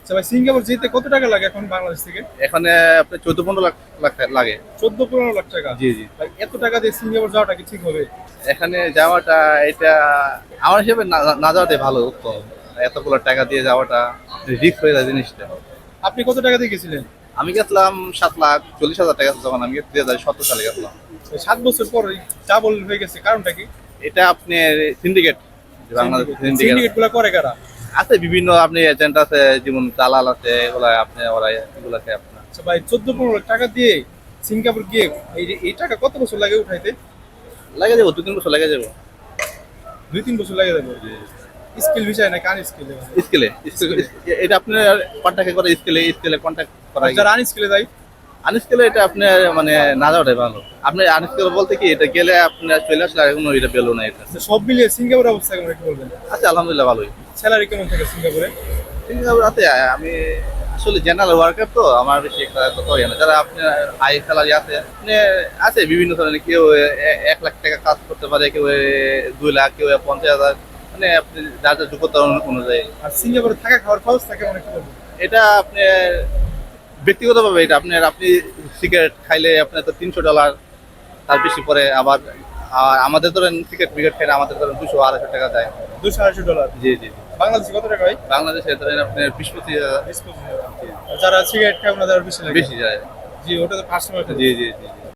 আচ্ছা ভাই, সিঙ্গাপুর যেতে কত টাকা লাগে এখন বাংলাদেশ থেকে? এখানে আপনার 14-15 লাখ লাখ লাগে। 14-15 লাখ টাকা? জি জি। ভাই এত টাকা দিয়ে সিঙ্গাপুর যাওয়াটা কি ঠিক হবে? এখানে যাওয়াটা এটা আমার হিসেবে না না যাওয়াটাই ভালো, উত্তম। এতগুলো টাকা দিয়ে যাওয়াটা রিস্ক হয়ে যায় জিনিসটা। আপনি কত টাকা দিয়ে গেছিলেন? আমি গেছিলাম 7,40,000 টাকা যখন আমি 2017 সালে গেছিলাম। 7 বছর পরে ডাবল হয়ে গেছে, কারণটা কি? এটা আপনার সিন্ডিকেট, বাংলাদেশ সিন্ডিকেট সিন্ডিকেট গুলা করে কারা? আছে বিভিন্ন, আপনি এজেন্ট আছে, যেমন দালাল আছে, এগুলা আপনি ওরা এগুলাকে আপনার আচ্ছা ভাই, 14-15 লাখ টাকা দিয়ে সিঙ্গাপুর গিয়ে এই টাকা কত বছর লাগে উঠাইতে? লাগে যাবো, 2-3 বছর লাগে যাবো। 2-3 বছর লাগে যাবে। স্কিল বিষয় নাকি আনস্কিল? স্কেলে এটা আপনার কন্ট্যাক্ট করে, স্কেলে স্কেলে কন্ট্যাক্ট করা। যারা আনস্কিলে যায়? আনস্কেলে এটা আপনার মানে না যাওয়াটাই ভালো। আপনি আনস্কেল বলতে কি, এটা গেলে আপনার চলে আসলে আর কোনো এটা পেলো না এটা। আচ্ছা, সব মিলিয়ে সিঙ্গাপুরের অবস্থা কেমন একটু বলবেন? আচ্ছা, আলহামদুলিল্লাহ ভালোই। স্যালারি কেমন থাকে সিঙ্গাপুরে? রাতে আমি আসলে জেনারেল ওয়ার্কার, তো আমার বেশি একটা তত ইয়ে না। যারা আপনার হাই স্যালারি আছে, মানে আছে বিভিন্ন ধরনের, কেউ 1 লাখ টাকা কাজ করতে পারে, কেউ 2 লাখ, কেউ 50,000, মানে আপনি যার যার যোগ্যতা অনুযায়ী। আর সিঙ্গাপুরে থাকা খাওয়ার খরচটা কেমন একটু বলবেন? এটা আপনার ব্যক্তিগতভাবে, এটা আপনার আপনি সিগারেট খাইলে আপনার তো $300, তার বেশি পরে আবার। আর আমাদের ধরেন সিগারেট বিগারেট খাইলে আমাদের ধরেন 200-250 টাকা দেয়। $200-250? জি জি জি। বাংলাদেশে কত টাকা ভাই? বাংলাদেশে ধরেন আপনার 20-25 হাজার 20-25 টাকা। আর যারা সিগারেট খায় ওনাদের আরো বেশি লাগে? বেশি যায়। জি, ওটা তো কাস্টমার। জি জি জি।